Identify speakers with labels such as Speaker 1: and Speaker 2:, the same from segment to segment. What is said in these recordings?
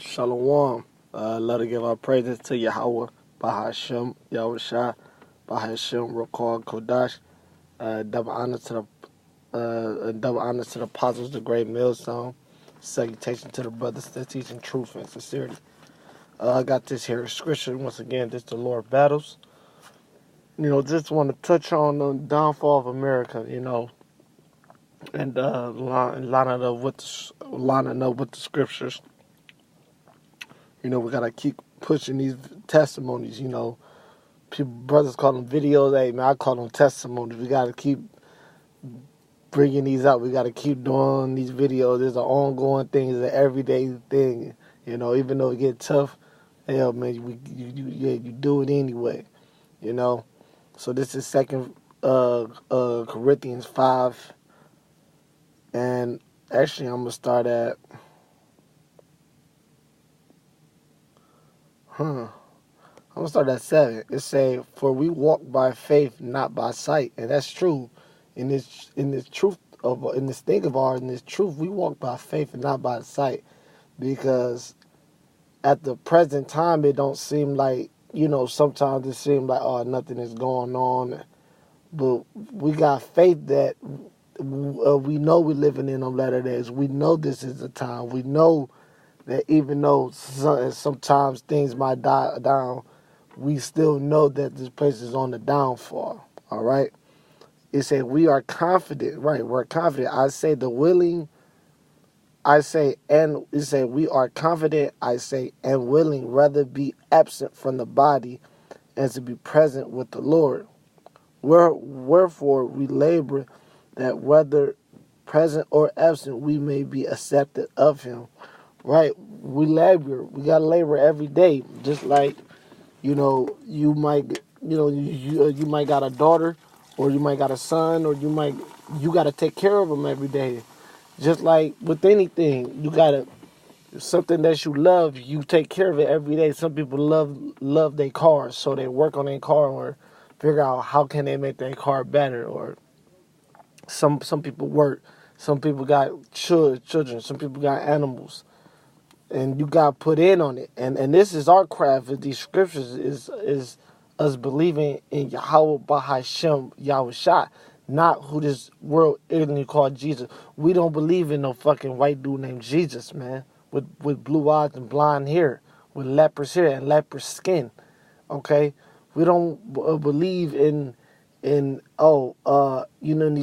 Speaker 1: Shalom. Let us give our praises to Yahweh, Bahashem, Yahushua, Bahashem, Rakal, Kodash. Double honor to the apostles, the great millstone. Salutation to the brothers that teaching truth and sincerity. I got this here scripture once again. This the Lord battles. Just want to touch on the downfall of America. And lining up with the scriptures. We gotta keep pushing these testimonies. Brothers call them videos. Hey, man, I call them testimonies. We gotta keep bringing these out. We gotta keep doing these videos. It's an ongoing thing. It's an everyday thing. Even though it get tough, hell, man, you do it anyway. So this is Second Corinthians 5, and actually I'm gonna start at. I'm gonna start at 7. It say, "For we walk by faith, not by sight," and that's true. In this truth in this thing of ours, in this truth, we walk by faith and not by sight, because at the present time, it don't seem like sometimes it seems like nothing is going on, but we got faith that we know we're living in them latter days. We know this is the time. We know that even though sometimes things might die down, we still know that this place is on the downfall. All right? It said we are confident. Right, we're confident. And it said we are confident, and willing, rather be absent from the body and to be present with the Lord. Wherefore we labor that whether present or absent, we may be accepted of him. Right, we labor. We gotta labor every day. Just like, you might, you might got a daughter, or you might got a son, or you gotta take care of them every day. Just like with anything, you gotta something that you love, you take care of it every day. Some people love their cars, so they work on their car or figure out how can they make their car better. Or some people work. Some people got children. Some people got animals. And you got put in on it. And this is our craft with these scriptures is us believing in Yahweh Bahashem Yahushua, not who this world ignorantly called Jesus. We don't believe in no fucking white dude named Jesus, man, with blue eyes and blonde hair, with leprous hair and leprous skin. Okay? We don't believe in these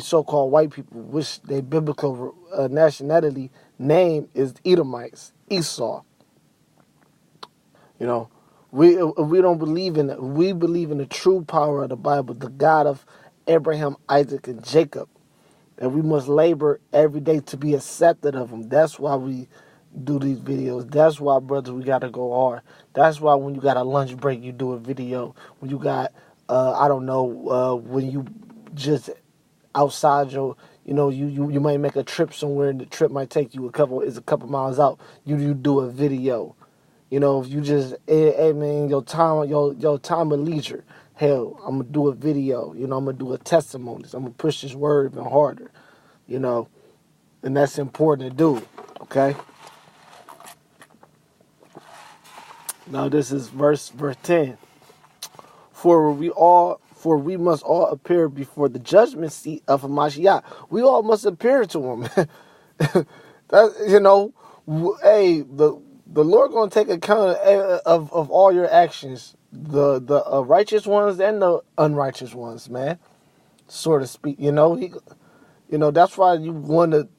Speaker 1: so-called white people, which their biblical nationality name is Edomites, Esau. We don't believe in it. We believe in the true power of the Bible, the God of Abraham, Isaac, and Jacob. And we must labor every day to be accepted of him. That's why we do these videos. That's why, brothers, we got to go hard. That's why when you got a lunch break, you do a video. When you got, when you just outside your, you might make a trip somewhere, and the trip might take you a couple miles out. You do a video. If you just, hey man, your time of leisure, hell, I'm gonna do a video. I'm gonna do a testimony. I'm gonna push this word even harder. And that's important to do. Okay. Now this is verse 10. For we must all appear before the judgment seat of Hamashiach. We all must appear to him. Hey, the Lord gonna take account of all your actions, the righteous ones and the unrighteous ones, man. So to speak, that's why you want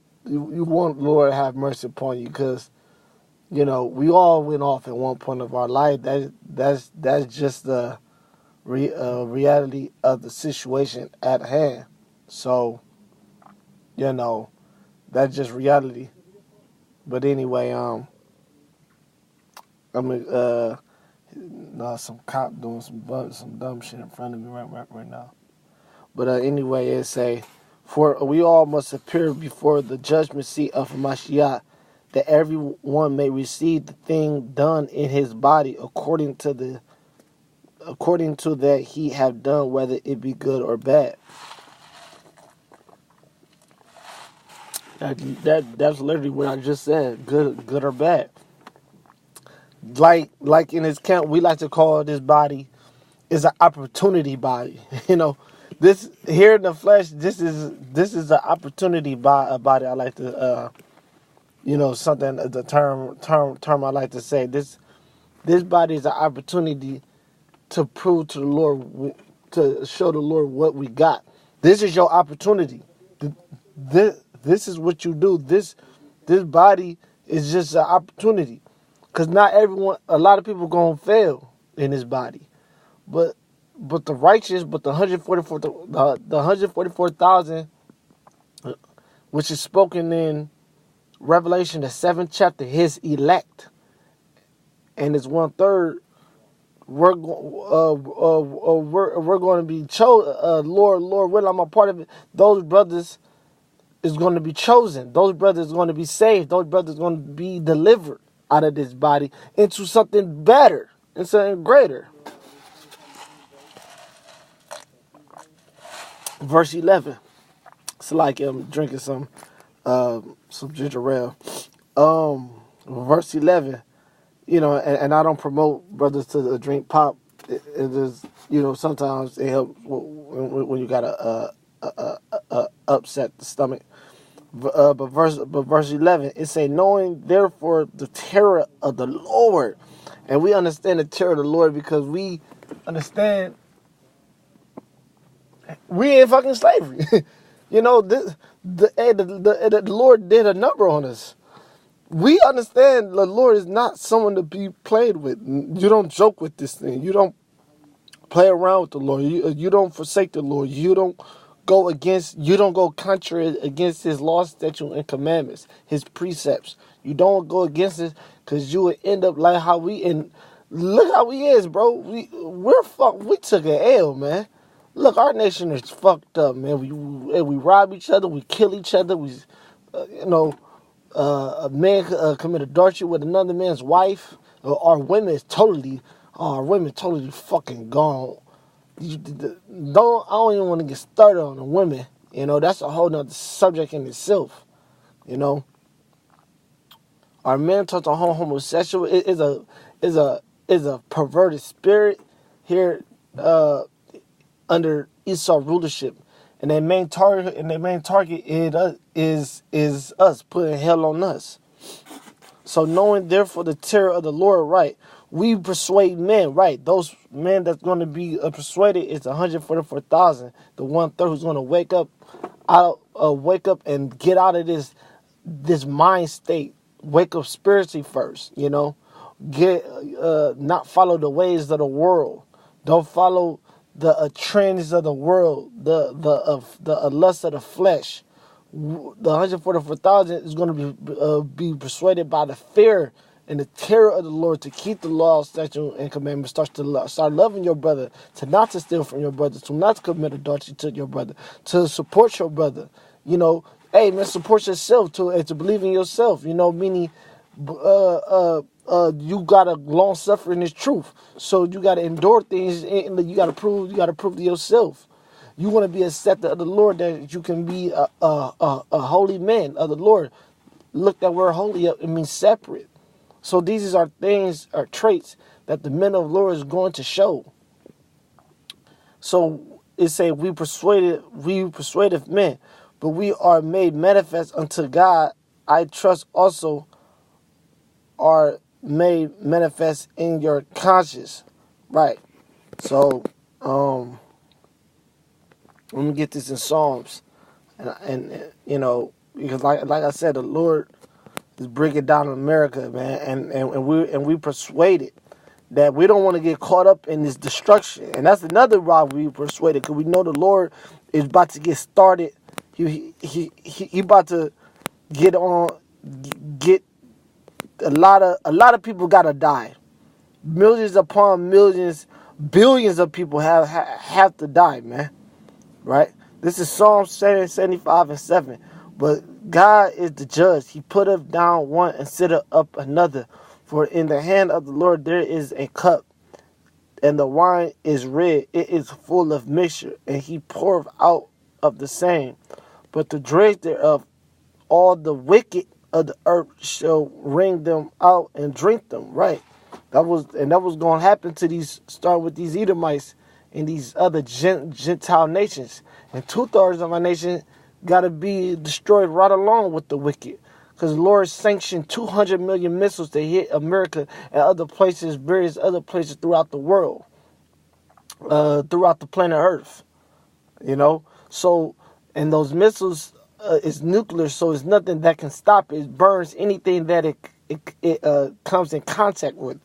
Speaker 1: Lord to have mercy upon you, because we all went off at one point of our life. That's just the reality of the situation at hand. So that's just reality. But anyway, some cop doing some dumb shit in front of me right now. But anyway, it say, for we all must appear before the judgment seat of Mashiach, that everyone may receive the thing done in his body according to that he have done, whether it be good or bad. That's literally what I just said, good or bad. Like in his camp, we like to call this body is an opportunity body. You know, this here in the flesh, this is an opportunity body. I like to something the term I like to say. This body is an opportunity to prove to the Lord, to show the Lord what we got. This is your opportunity. This is what you do. This body is just an opportunity, because not everyone, a lot of people gonna fail in this body, but the righteous, but the 144,000, which is spoken in Revelation the 7th chapter, his elect, and it's 1/3. We're going to be chosen. Lord willing, I'm a part of it. Those brothers is going to be chosen. Those brothers are going to be saved. Those brothers are going to be delivered out of this body into something better and something greater. Verse 11. It's like I'm drinking some ginger ale. Verse 11. And I don't promote brothers to drink pop. It is, sometimes it helps when you got a upset the stomach. But verse 11, it say, knowing therefore the terror of the Lord. And we understand the terror of the Lord because we understand we ain't fucking slavery. The Lord did a number on us. We understand the Lord is not someone to be played with. You don't joke with this thing. You don't play around with the Lord. You don't forsake the Lord. You don't go contrary against his laws, statutes, and commandments, his precepts. You don't go against it, because you would end up like how look how we is, bro. We're fucked. We took an L, man. Look, our nation is fucked up, man. We rob each other. We kill each other. A man commit adultery with another man's wife. Our women totally fucking gone. I don't even want to get started on the women. That's a whole nother subject in itself. Our men taught the whole homosexual is a perverted spirit here under Esau rulership, and their main target is us, putting hell on us. So knowing therefore the terror of the Lord, right, we persuade men, right? Those men that's going to be persuaded is 144,000. The 1/3 who's going to wake up and get out of this mind state. Wake up spiritually first, Get not follow the ways of the world. Don't follow the trends of the world, the lust of the flesh. The 144,000 is going to be persuaded by the fear and the terror of the Lord to keep the law, statute, and commandments. Start loving your brother, to not to steal from your brother, to not to commit adultery to your brother, to support your brother. Hey man, support yourself to believe in yourself. Meaning, you gotta long suffer in this truth. So you gotta endure things, and you gotta prove to yourself. You want to be accepted of the Lord, that you can be a holy man of the Lord. Look, that word holy up, it means separate. So these are things, are traits that the men of the Lord is going to show. So it say we persuaded men, but we are made manifest unto God. I trust also are made manifest in your conscience. Right. So let me get this in Psalms, and because like I said, the Lord is bringing down America, man, and we persuaded that we don't want to get caught up in this destruction, and that's another why we persuaded, because we know the Lord is about to get started. He about to get a lot of people gotta die. Millions upon millions, billions of people have to die, man. Right? This is Psalm 75 and 7. But God is the judge. He putteth down one and sitteth up another. For in the hand of the Lord there is a cup, and the wine is red. It is full of mixture, and he poureth out of the same. But the dregs thereof, all the wicked of the earth shall wring them out and drink them. Right? That was going to happen to these, start with these Edomites and these other Gentile nations. And 2/3 of our nation got to be destroyed right along with the wicked. Because the Lord sanctioned 200 million missiles to hit America and other places, various other places throughout the world, throughout the planet Earth. You know? So, and those missiles is nuclear, so it's nothing that can stop it. It burns anything that it comes in contact with.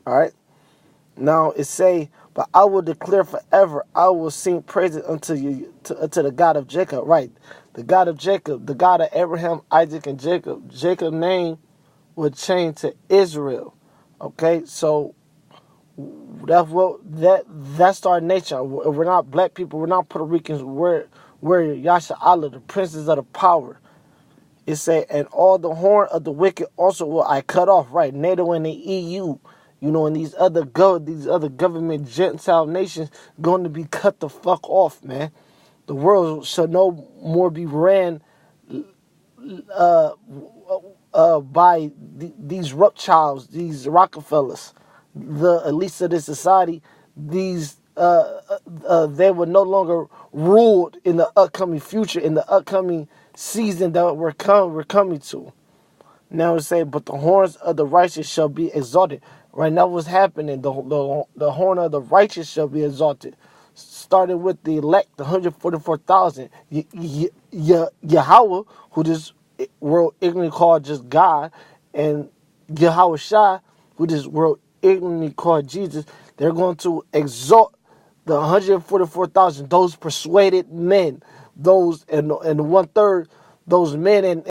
Speaker 1: All right? Now it say, but I will declare forever, I will sing praises unto you, to the God of Jacob. Right, the God of Jacob, the God of Abraham, Isaac, and Jacob. Jacob's name would change to Israel. Okay, so that's our nature. We're not black people. We're not Puerto Ricans. We're Yasha Allah, the princes of the power. It say, and all the horn of the wicked also will I cut off. Right, NATO and the EU. You know, and these other government Gentile nations going to be cut the fuck off, man. The world shall no more be ran by these Rothschilds, these Rockefellers, the elites of this society. These they will no longer rule in the upcoming future, in the upcoming season that we're coming to. Now it say, but the horns of the righteous shall be exalted. Right now, what's happening? The horn of the righteous shall be exalted. Starting with the elect, the 144,000. Yahweh, who this world ignorantly called just God, and Yahweh Shai, who this world ignorantly called Jesus, they're going to exalt the 144,000, those persuaded men, those and 1/3, those men and